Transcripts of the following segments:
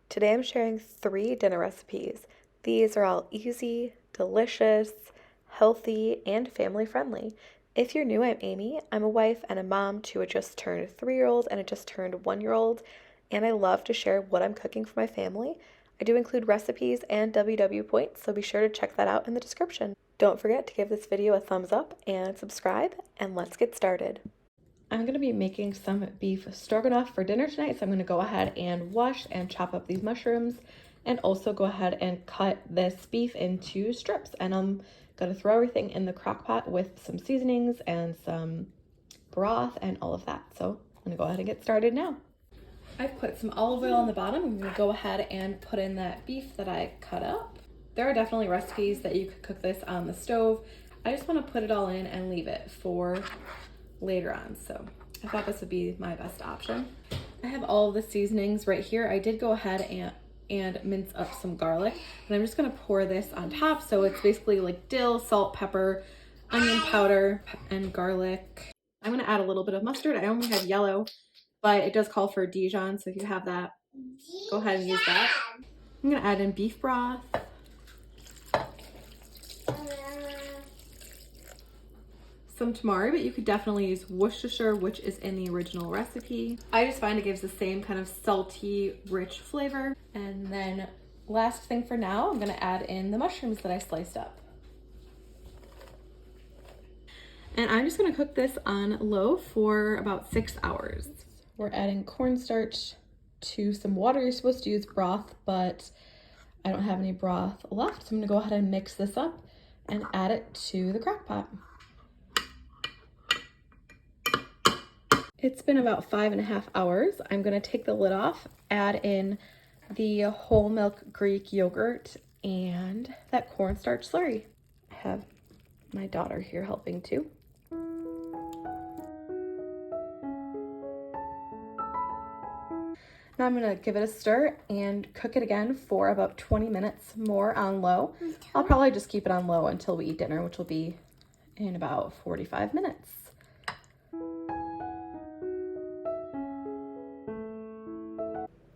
Today I'm sharing 3 dinner recipes. These are all easy, delicious, healthy, and family friendly. If you're new, I'm Amy. I'm a wife and a mom to a just turned 3-year-old and a just turned 1-year-old, and I love to share what I'm cooking for my family. I do include recipes and WW points, so be sure to check that out in the description. Don't forget to give this video a thumbs up and subscribe, and let's get started. I'm going to be making some beef stroganoff for dinner tonight, so I'm going to go ahead and wash and chop up these mushrooms and also go ahead and cut this beef into strips. And I'm going to throw everything in the crock pot with some seasonings and some broth and all of that. So I'm going to go ahead and get started now. I've put some olive oil on the bottom. I'm going to go ahead and put in that beef that I cut up. There are definitely recipes that you could cook this on the stove. I just want to put it all in and leave it for later on, so I thought this would be my best option. I have all of the seasonings right here. I did go ahead and mince up some garlic, and I'm just gonna pour this on top. So it's basically like dill, salt, pepper, onion powder, and garlic. I'm gonna add a little bit of mustard. I only have yellow, but it does call for Dijon, so if you have that, go ahead and use that. I'm gonna add in beef broth, some tamari, but you could definitely use Worcestershire, which is in the original recipe. I just find it gives the same kind of salty, rich flavor. And then last thing for now, I'm gonna add in the mushrooms that I sliced up. And I'm just gonna cook this on low for about 6 hours. We're adding cornstarch to some water. You're supposed to use broth, but I don't have any broth left. So I'm gonna go ahead and mix this up and add it to the crock pot. It's been about 5.5 hours. I'm gonna take the lid off, add in the whole milk Greek yogurt and that cornstarch slurry. I have my daughter here helping too. Now I'm gonna give it a stir and cook it again for about 20 minutes more on low. I'll probably just keep it on low until we eat dinner, which will be in about 45 minutes.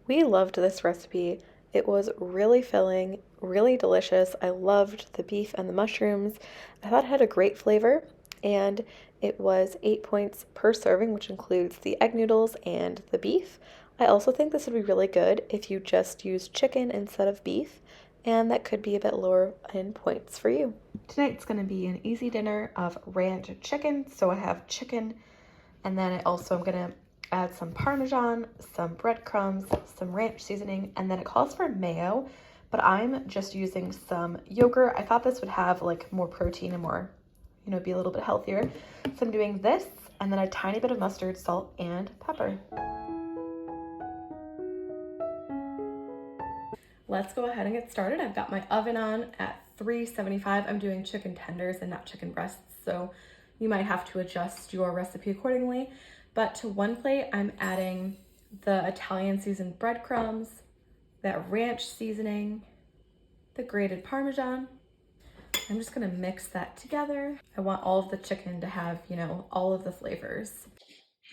We loved this recipe. It was really filling, really delicious. I loved the beef and the mushrooms. I thought it had a great flavor, and it was 8 points per serving, which includes the egg noodles and the beef. I also think this would be really good if you just use chicken instead of beef, and that could be a bit lower in points for you. Tonight's gonna be an easy dinner of ranch chicken. So I have chicken, and then I also am gonna add some Parmesan, some breadcrumbs, some ranch seasoning, and then it calls for mayo, but I'm just using some yogurt. I thought this would have like more protein and more, be a little bit healthier. So I'm doing this, and then a tiny bit of mustard, salt, and pepper. Let's go ahead and get started. I've got my oven on at 375. I'm doing chicken tenders and not chicken breasts, so you might have to adjust your recipe accordingly. But to one plate, I'm adding the Italian seasoned breadcrumbs, that ranch seasoning, the grated Parmesan. I'm just gonna mix that together. I want all of the chicken to have, all of the flavors.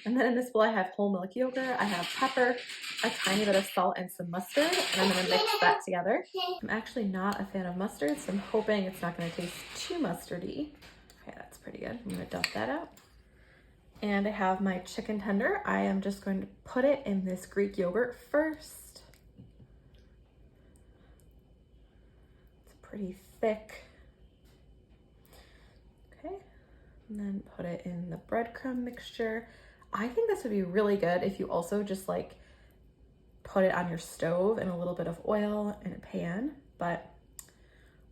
And then in this bowl, I have whole milk yogurt, I have pepper, a tiny bit of salt, and some mustard, and I'm gonna mix that together. I'm actually not a fan of mustard, so I'm hoping it's not gonna taste too mustardy. Okay, that's pretty good. I'm gonna dump that out. And I have my chicken tender. I am just going to put it in this Greek yogurt first. It's pretty thick. Okay, and then put it in the breadcrumb mixture. I think this would be really good if you also just like put it on your stove in a little bit of oil in a pan, but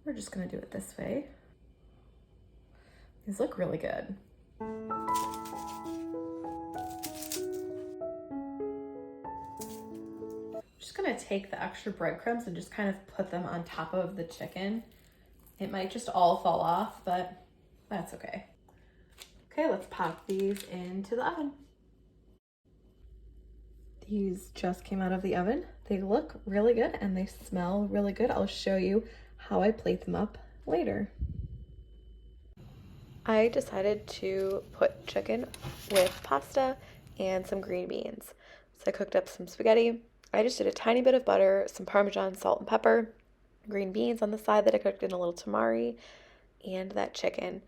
we're just gonna do it this way. These look really good. Gonna take the extra breadcrumbs and just kind of put them on top of the chicken. It might just all fall off, but that's okay. Okay, let's pop these into the oven. These just came out of the oven. They look really good and they smell really good. I'll show you how I plate them up later. I decided to put chicken with pasta and some green beans. So I cooked up some spaghetti. I just did a tiny bit of butter, some Parmesan, salt and pepper, green beans on the side that I cooked in a little tamari, and that chicken.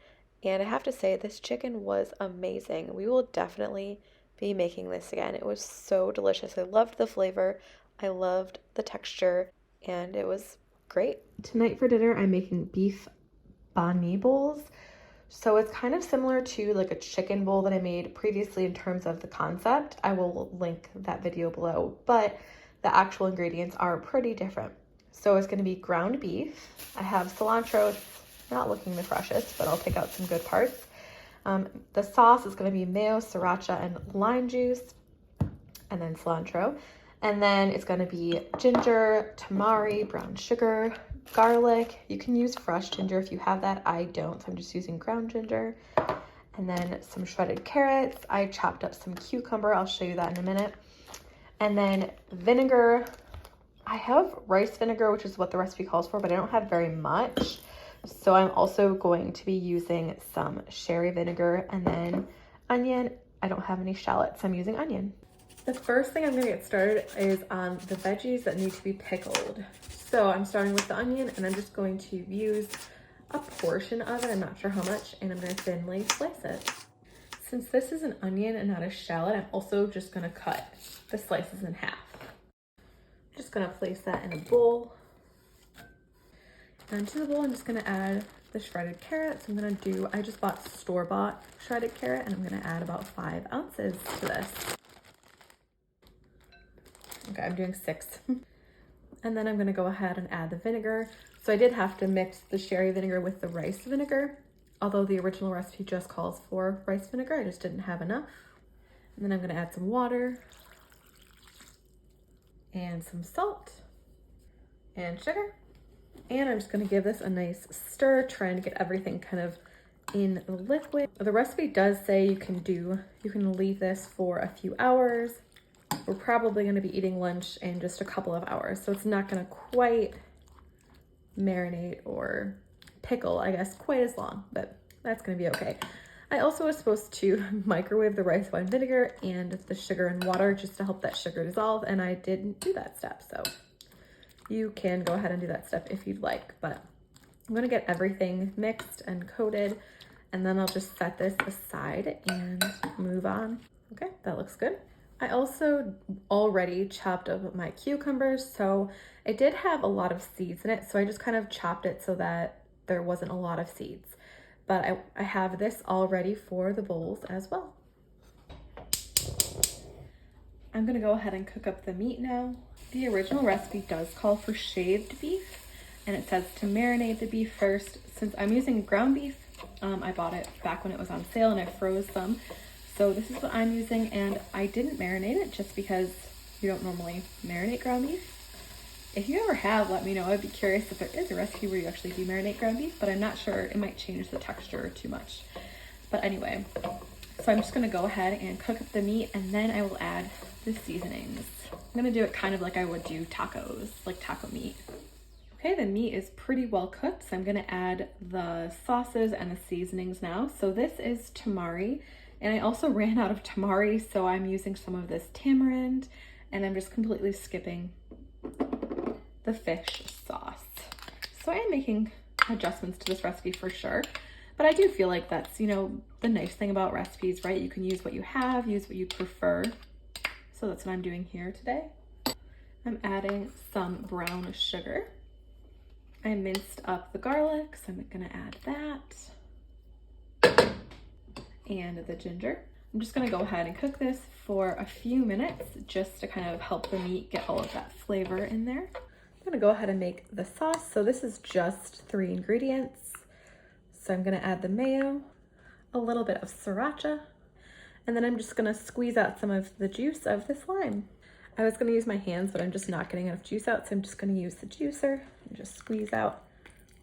And I have to say, this chicken was amazing. We will definitely be making this again. It was so delicious. I loved the flavor, I loved the texture, and it was great. Tonight for dinner, I'm making beef banh mi bowls. So it's kind of similar to like a chicken bowl that I made previously in terms of the concept. I will link that video below, but the actual ingredients are pretty different. So it's going to be ground beef. I have cilantro. It's not looking the freshest, but I'll pick out some good parts. The sauce is going to be mayo, sriracha, and lime juice, and then cilantro. And then it's going to be ginger, tamari, brown sugar, garlic. You can use fresh ginger if you have that. I don't, so I'm just using ground ginger. And then some shredded carrots. I chopped up some cucumber. I'll show you that in a minute. And then vinegar. I have rice vinegar, which is what the recipe calls for, but I don't have very much. So I'm also going to be using some sherry vinegar, and then onion. I don't have any shallots, so I'm using onion. The first thing I'm going to get started is on the veggies that need to be pickled. So I'm starting with the onion, and I'm just going to use a portion of it. I'm not sure how much, and I'm going to thinly slice it. Since this is an onion and not a shallot, I'm also just going to cut the slices in half. I'm just going to place that in a bowl. And to the bowl, I'm just going to add the shredded carrots. I just bought store-bought shredded carrot, and I'm going to add about 5 ounces to this. Okay, I'm doing 6. And then I'm going to go ahead and add the vinegar. So I did have to mix the sherry vinegar with the rice vinegar, although the original recipe just calls for rice vinegar. I just didn't have enough. And then I'm going to add some water and some salt and sugar. And I'm just going to give this a nice stir, trying to get everything kind of in the liquid. The recipe does say you can leave this for a few hours. We're probably going to be eating lunch in just a couple of hours, so it's not going to quite marinate or pickle, I guess, quite as long, but that's going to be okay. I also was supposed to microwave the rice wine vinegar and the sugar and water just to help that sugar dissolve, and I didn't do that step, so you can go ahead and do that step if you'd like, but I'm going to get everything mixed and coated, and then I'll just set this aside and move on. Okay, that looks good. I also already chopped up my cucumbers, so it did have a lot of seeds in it, so I just kind of chopped it so that there wasn't a lot of seeds. But I have this all ready for the bowls as well. I'm gonna go ahead and cook up the meat now. The original recipe does call for shaved beef, and it says to marinate the beef first. Since I'm using ground beef, I bought it back when it was on sale and I froze some. So this is what I'm using, and I didn't marinate it just because you don't normally marinate ground beef. If you ever have, let me know. I'd be curious if there is a recipe where you actually do marinate ground beef, but I'm not sure. It might change the texture too much. But anyway, so I'm just gonna go ahead and cook up the meat, and then I will add the seasonings. I'm gonna do it kind of like I would do tacos, like taco meat. Okay, the meat is pretty well cooked, so I'm gonna add the sauces and the seasonings now. So this is tamari. And I also ran out of tamari, so I'm using some of this tamarind, and I'm just completely skipping the fish sauce. So I am making adjustments to this recipe for sure, but I do feel like that's, the nice thing about recipes, right? You can use what you have, use what you prefer. So that's what I'm doing here today. I'm adding some brown sugar. I minced up the garlic, so I'm gonna add that. And the ginger. I'm just gonna go ahead and cook this for a few minutes just to kind of help the meat get all of that flavor in there. I'm gonna go ahead and make the sauce. So this is just 3 ingredients. So I'm gonna add the mayo, a little bit of sriracha, and then I'm just gonna squeeze out some of the juice of this lime. I was gonna use my hands, but I'm just not getting enough juice out, so I'm just gonna use the juicer and just squeeze out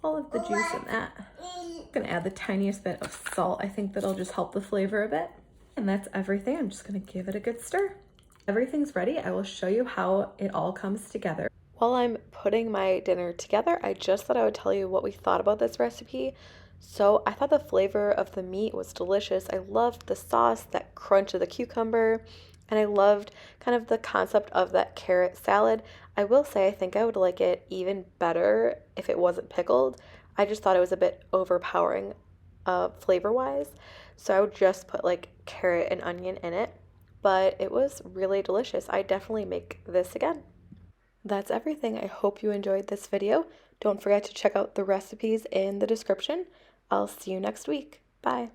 all of the juice in that. I'm gonna add the tiniest bit of salt. I think that'll just help the flavor a bit. And that's everything. I'm just gonna give it a good stir. Everything's ready. I will show you how it all comes together. While I'm putting my dinner together, I just thought I would tell you what we thought about this recipe. So I thought the flavor of the meat was delicious. I loved the sauce, that crunch of the cucumber. And I loved kind of the concept of that carrot salad. I will say I think I would like it even better if it wasn't pickled. I just thought it was a bit overpowering flavor-wise. So I would just put like carrot and onion in it. But it was really delicious. I definitely make this again. That's everything. I hope you enjoyed this video. Don't forget to check out the recipes in the description. I'll see you next week. Bye.